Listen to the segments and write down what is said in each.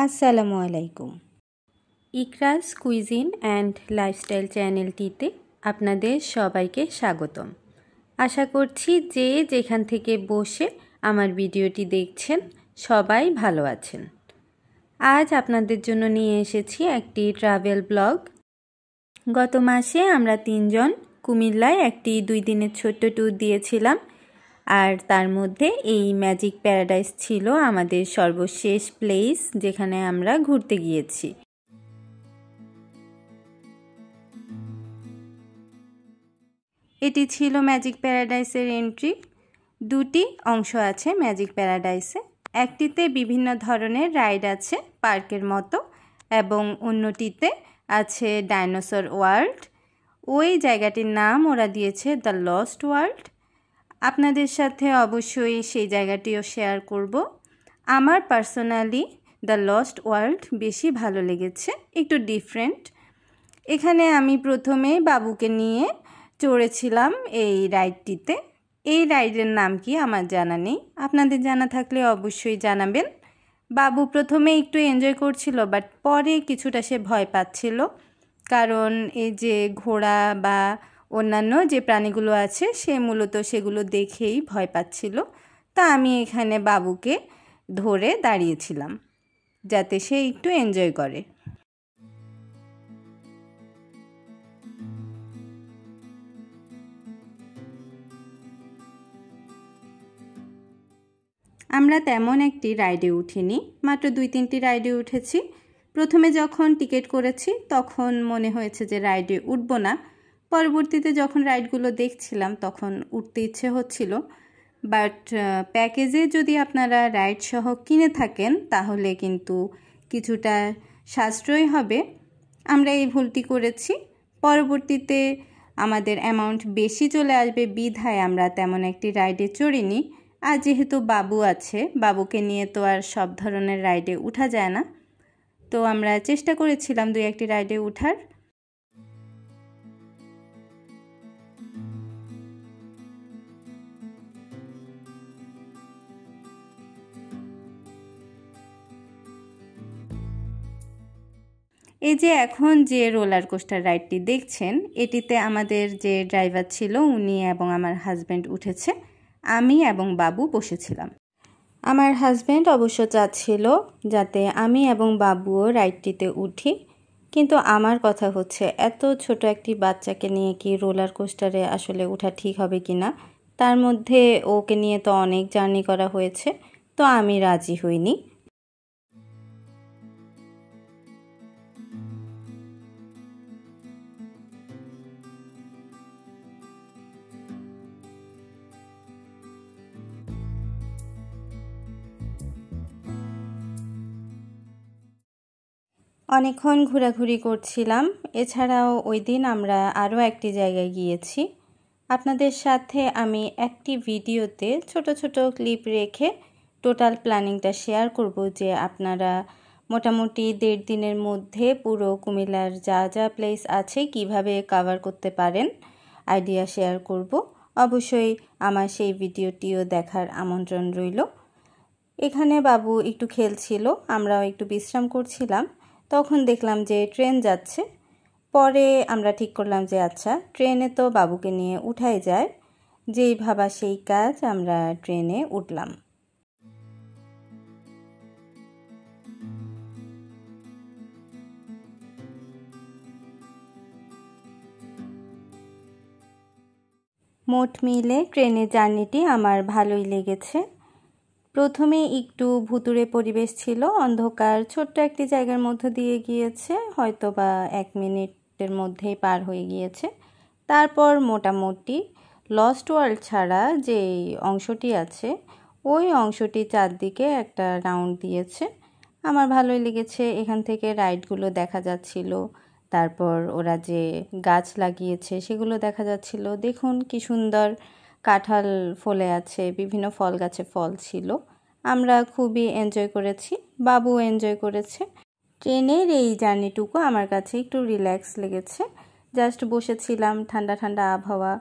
আসসালামু আলাইকুম। ইকরাস cuisine and lifestyle চ্যানেলটিতে আপনাদের সবাইকে স্বাগতম। আশা করছি যে যেখান থেকে বসে আমার ভিডিওটি দেখছেন সবাই ভালো আছেন। আজ আপনাদের জন্য নিয়ে এসেছি একটি ট্রাভেল ব্লগ। গত মাসে আমরা 3 জন কুমিল্লায় একটি 2 দিনের ছোট্ট ট্যুর দিয়েছিলাম, আর তার মধ্যে এই ম্যাজিক প্যারাডাইস ছিল আমাদের সর্বশেষ প্লেস যেখানে আমরা ঘুরতে গিয়েছি। এটি ছিল ম্যাজিক প্যারাডাইসের এন্ট্রি। 2টি অংশ আছে ম্যাজিক প্যারাডাইসে। একটিতে বিভিন্ন ধরনের রাইড আছে পার্কের মতো, এবং অন্যটিতে আছে ডাইনোসর ওয়ার্ল্ড। ওই জায়গাটির নাম ওরা দিয়েছে দ্য লস্ট ওয়ার্ল্ড। আপনাদের সাথে অবশ্যই সেই জায়গাটিও শেয়ার করব। আমার পার্সোনালি দ্য লস্ট ওয়ার্ল্ড বেশি ভালো লেগেছে, একটু ডিফারেন্ট। এখানে আমি প্রথমে বাবুকে নিয়ে চড়েছিলাম এই রাইডটিতে। এই রাইডের নাম কি আমার জানা নেই, আপনাদের জানা থাকলে অবশ্যই জানাবেন। বাবু প্রথমে একটু এনজয় করছিল, বাট পরে কিছুটা সে ভয় পাচ্ছিল, কারণ এই যে ঘোড়া বা অন্যান্য যে প্রাণীগুলো আছে সে মূলত সেগুলো দেখেই ভয় পাচ্ছিল। তা আমি এখানে বাবুকে ধরে দাঁড়িয়েছিলাম যাতে সে একটু এনজয় করে। আমরা তেমন একটি রাইডে উঠিনি, মাত্র 2-3টি রাইডে উঠেছি। প্রথমে যখন টিকিট করেছি তখন মনে হয়েছে যে রাইডে উঠব না। পরবর্তীতে যখন রাইডগুলো দেখছিলাম তখন উঠতে ইচ্ছে হচ্ছিল, বাট প্যাকেজে যদি আপনারা রাইড সহ কিনে থাকেন তাহলে কিন্তু কিছুটা সাশ্রয় হবে। আমরা এই ভুলটি করেছি। পরবর্তীতে আমাদের অ্যামাউন্ট বেশি চলে আসবে বিধায় আমরা তেমন একটি রাইডে চড়িনি। আর যেহেতু বাবু আছে, বাবুকে নিয়ে তো আর সব ধরনের রাইডে উঠা যায় না, তো আমরা চেষ্টা করেছিলাম 2-1টি রাইডে উঠার। এই যে এখন যে রোলার কোস্টার রাইডটি দেখছেন, এটিতে আমাদের যে ড্রাইভার ছিল উনি এবং আমার হাজব্যান্ড উঠেছে, আমি এবং বাবু বসেছিলাম। আমার হাজব্যান্ড অবশ্য চাচ্ছিল যাতে আমি এবং বাবুও রাইডটিতে উঠি, কিন্তু আমার কথা হচ্ছে এত ছোট একটি বাচ্চাকে নিয়ে কি রোলার কোস্টারে আসলে ওঠা ঠিক হবে কি না। তার মধ্যে ওকে নিয়ে তো অনেক জার্নি করা হয়েছে, তো আমি রাজি হইনি। অনেকক্ষণ ঘোরাঘুরি করছিলাম। এছাড়াও ওই দিন আমরা আরও একটি জায়গায় গিয়েছি। আপনাদের সাথে আমি একটি ভিডিওতে ছোট ছোট ক্লিপ রেখে টোটাল প্ল্যানিংটা শেয়ার করব, যে আপনারা মোটামুটি 1.5 দিনের মধ্যে পুরো কুমিল্লার যা যা প্লেস আছে কিভাবে কভার করতে পারেন আইডিয়া শেয়ার করব। অবশ্যই আমার সেই ভিডিওটিও দেখার আমন্ত্রণ রইল। এখানে বাবু একটু খেলছিল, আমরাও একটু বিশ্রাম করছিলাম। তখন দেখলাম যে ট্রেন যাচ্ছে। পরে আমরা ঠিক করলাম যে আচ্ছা, ট্রেনে তো বাবুকে নিয়ে উঠাই যায়। যেই ভাবা সেই কাজ, আমরা ট্রেনে উঠলাম। মোট মিলে ট্রেনের জার্নিটি আমার ভালোই লেগেছে। প্রথমে একটু ভুতুড়ে পরিবেশ ছিল, অন্ধকার ছোট্ট একটি জায়গার মধ্য দিয়ে গিয়েছে, হয়তো বা 1 মিনিটের মধ্যেই পার হয়ে গিয়েছে। তারপর মোটামুটি লস্ট ওয়ার্ল্ড ছাড়া যে অংশটি আছে ওই অংশটি চারদিকে একটা রাউন্ড দিয়েছে। আমার ভালোই লেগেছে। এখান থেকে রাইডগুলো দেখা যাচ্ছিল, তারপর ওরা যে গাছ লাগিয়েছে সেগুলো দেখা যাচ্ছিল। দেখুন কি সুন্দর কাঁঠাল ফলে আছে, বিভিন্ন ফল গাছে ফল ছিল। আমরা খুবই এনজয় করেছি, বাবু এনজয় করেছে। ট্রেনের এই জার্নিটুকু আমার কাছে একটু রিল্যাক্স লেগেছে। জাস্ট বসেছিলাম, ঠান্ডা ঠান্ডা আবহাওয়া,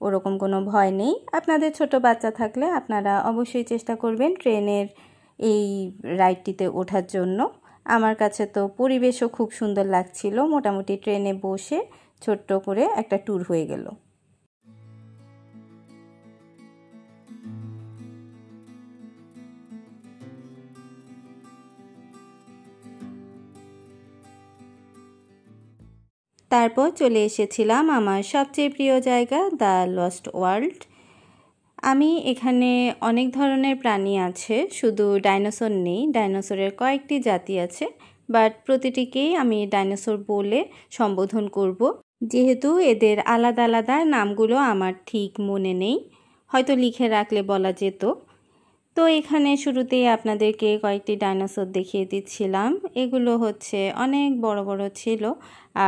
ওরকম কোনো ভয় নেই। আপনাদের ছোট বাচ্চা থাকলে আপনারা অবশ্যই চেষ্টা করবেন ট্রেনের এই রাইডটিতে ওঠার জন্য। আমার কাছে তো পরিবেশও খুব সুন্দর লাগছিল। মোটামুটি ট্রেনে বসে ছোট্ট করে একটা ট্যুর হয়ে গেল। তারপর চলে এসেছিলাম আমার সবচেয়ে প্রিয় জায়গা দ্য লস্ট ওয়ার্ল্ড। আমি এখানে অনেক ধরনের প্রাণী আছে, শুধু ডাইনোসর নেই। ডাইনোসরের কয়েকটি জাতি আছে, বাট প্রতিটিকেই আমি ডাইনোসর বলে সম্বোধন করব, যেহেতু এদের আলাদা আলাদা নামগুলো আমার ঠিক মনে নেই, হয়তো লিখে রাখলে বলা যেত। তো এখানে শুরুতেই আপনাদেরকে কয়েকটি ডাইনোসর দেখিয়ে দিচ্ছিলাম। এগুলো হচ্ছে অনেক বড় বড় ছিল,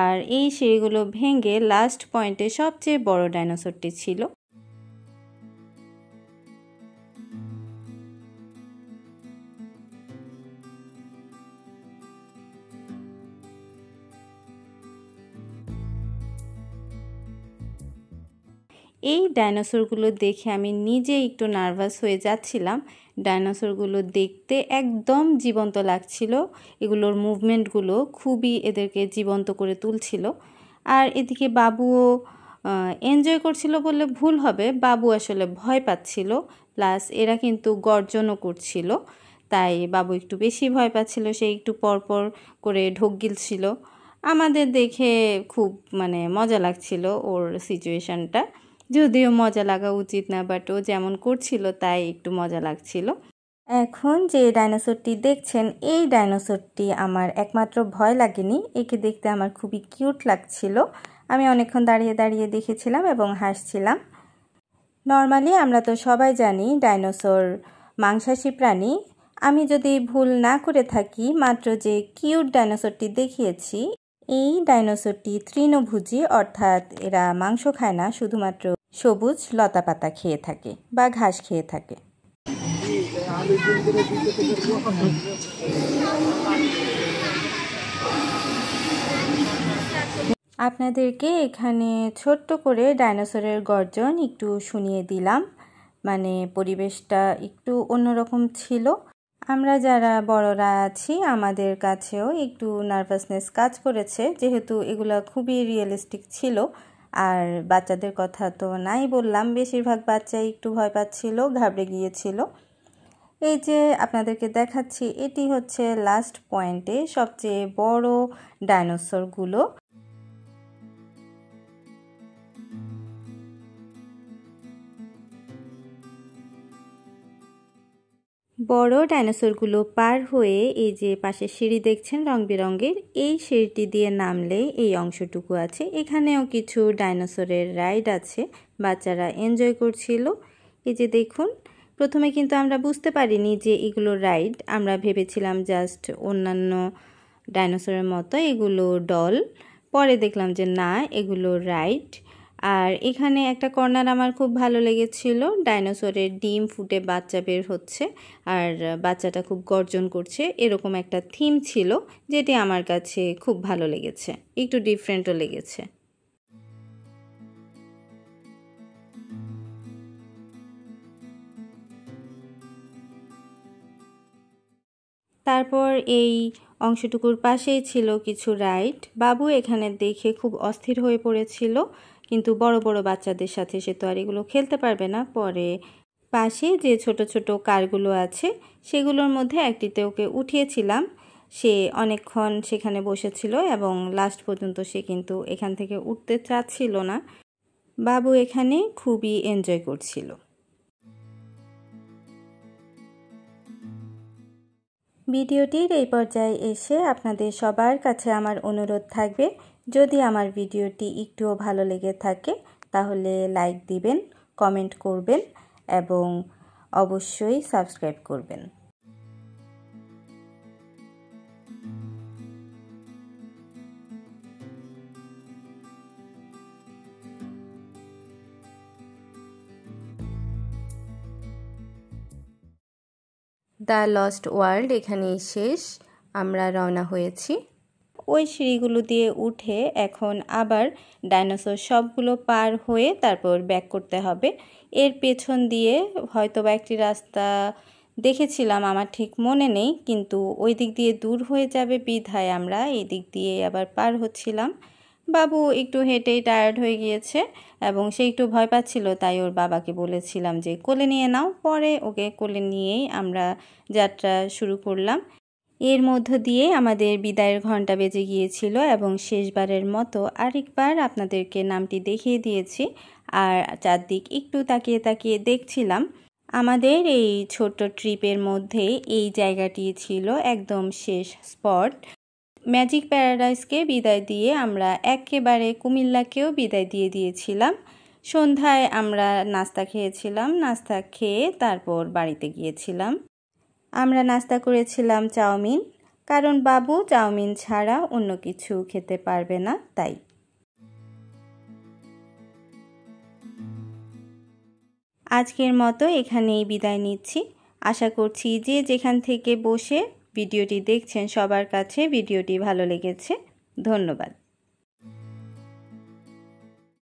আর এই সিঁড়িগুলো ভেঙে লাস্ট পয়েন্টে সবচেয়ে বড় ডাইনোসরটি ছিল। এই ডাইনোসরগুলো দেখে আমি নিজে একটু নার্ভাস হয়ে যাচ্ছিলাম। ডাইনোসরগুলো দেখতে একদম জীবন্ত লাগছিল, এগুলোর মুভমেন্টগুলো খুবই এদেরকে জীবন্ত করে তুলছিল। আর এদিকে বাবুও এনজয় করছিল বললে ভুল হবে, বাবু আসলে ভয় পাচ্ছিল, প্লাস এরা কিন্তু গর্জনও করছিল, তাই বাবু একটু বেশি ভয় পাচ্ছিল, সে একটু পরপর করে ঢোক গিলছিল। আমাদের দেখে খুব মজা লাগছিল ওর সিচুয়েশানটা, যদিও মজা লাগা উচিত না, বাট ও যেমন করছিল তাই একটু মজা লাগছিল। এখন যে ডাইনোসরটি দেখছেন, এই ডাইনোসরটি আমার একমাত্র ভয় লাগেনি, একে দেখতে আমার খুবই কিউট লাগছিল। আমি অনেকক্ষণ দাঁড়িয়ে দাঁড়িয়ে দেখেছিলাম এবং হাসছিলাম। নর্মালি আমরা তো সবাই জানি ডাইনোসর মাংসাশী প্রাণী। আমি যদি ভুল না করে থাকি, মাত্র যে কিউট ডাইনোসরটি দেখিয়েছি, এই ডাইনোসরটি তৃণভোজী, অর্থাৎ এরা মাংস খায় না, শুধুমাত্র সবুজ লতাপাতা খেয়ে থাকে বা ঘাস খেয়ে থাকে। আপনাদেরকে এখানে ছোট্ট করে ডাইনোসরের গর্জন একটু শুনিয়ে দিলাম, পরিবেশটা একটু অন্যরকম ছিল। আমরা যারা বড়রা আছি, আমাদের কাছেও একটু নার্ভাসনেস কাজ করেছে, যেহেতু এগুলো খুবই রিয়েলিস্টিক ছিল। আর বাচ্চাদের কথা তো নাই বললাম, বেশিরভাগ বাচ্চাই একটু ভয় পাচ্ছিল, ঘাবড়ে গিয়েছিল। এই যে আপনাদেরকে দেখাচ্ছি, এটি হচ্ছে লাস্ট পয়েন্টে সবচেয়ে বড় ডাইনোসরগুলো। বড় ডাইনোসরগুলো পার হয়ে এই যে পাশে সিঁড়ি দেখছেন রং বেরঙের, এই সিঁড়িটি দিয়ে নামলে এই অংশটুকু আছে। এখানেও কিছু ডাইনোসরের রাইড আছে, বাচ্চারা এনজয় করছিল। এই যে দেখুন, প্রথমে কিন্তু আমরা বুঝতে পারিনি যে এগুলো রাইড, আমরা ভেবেছিলাম জাস্ট অন্যান্য ডাইনোসরের মতো এগুলো ডল। পরে দেখলাম যে না, এগুলো রাইড। আর এখানে একটা কর্নার আমার খুব ভালো লেগেছিল, ডাইনোসরের ডিম ফুটে বাচ্চা বের হচ্ছে আর বাচ্চাটা খুব গর্জন করছে, এরকম একটা থিম ছিল, যেটি আমার কাছে খুব ভালো লেগেছে, একটু ডিফারেন্টও লেগেছে। তারপর এই অংশটুকুর পাশেই ছিল কিছু রাইড। বাবু এখানে দেখে খুব অস্থির হয়ে পড়েছিল, কিন্তু বড় বড় বাচ্চাদের সাথে সে তো আর এগুলো খেলতে পারবে না। পরে পাশে যে ছোট ছোট কারগুলো আছে, সেগুলোর মধ্যে একটিতে ওকে উঠিয়েছিলাম। সে অনেকক্ষণ সেখানে বসেছিল এবং লাস্ট পর্যন্ত সে কিন্তু এখান থেকে উঠতে চাচ্ছিল না। বাবু এখানে খুবই এনজয় করছিল। ভিডিওটির এই পর্যায়ে এসে আপনাদের সবার কাছে আমার অনুরোধ থাকবে, যদি আমার ভিডিওটি একটুও ভালো লেগে থাকে তাহলে লাইক দিবেন, কমেন্ট করবেন এবং অবশ্যই সাবস্ক্রাইব করবেন। দ্য লস্ট ওয়ার্ল্ড এখানেই শেষ, আমরা রওনা হয়েছি। ওই সিঁড়িগুলো দিয়ে উঠে এখন আবার ডাইনোসর সবগুলো পার হয়ে তারপর ব্যাক করতে হবে। এর পেছন দিয়ে হয়তো বা একটি রাস্তা দেখেছিলাম, আমার ঠিক মনে নেই, কিন্তু ওই দিক দিয়ে দূর হয়ে যাবে বিধায় আমরা এই দিক দিয়ে আবার পার হচ্ছিলাম। বাবু একটু হেঁটেই টায়ার্ড হয়ে গিয়েছে এবং সে একটু ভয় পাচ্ছিল, তাই ওর বাবাকে বলেছিলাম যে কোলে নিয়ে নাও। পরে ওকে কোলে নিয়েই আমরা যাত্রা শুরু করলাম। এর মধ্য দিয়ে আমাদের বিদায়ের ঘন্টা বেজে গিয়েছিল এবং শেষবারের মতো আরেকবার আপনাদেরকে নামটি দেখিয়ে দিয়েছি। আর চারদিক একটু তাকিয়ে তাকিয়ে দেখছিলাম। আমাদের এই ছোট্ট ট্রিপের মধ্যে এই জায়গাটি ছিল একদম শেষ স্পট। ম্যাজিক প্যারাডাইসকে বিদায় দিয়ে আমরা একেবারে কুমিল্লাকেও বিদায় দিয়ে দিয়েছিলাম। সন্ধ্যায় আমরা নাস্তা খেয়েছিলাম, নাস্তা খেয়ে তারপর বাড়িতে গিয়েছিলাম। আমরা নাস্তা করেছিলাম চাউমিন, কারণ বাবু চাউমিন ছাড়া অন্য কিছু খেতে পারবে না, তাই। আজকের মতো এখানেই বিদায় নিচ্ছি। আশা করছি যে যেখান থেকে বসে ভিডিওটি দেখছেন সবার কাছে ভিডিওটি ভালো লেগেছে। ধন্যবাদ।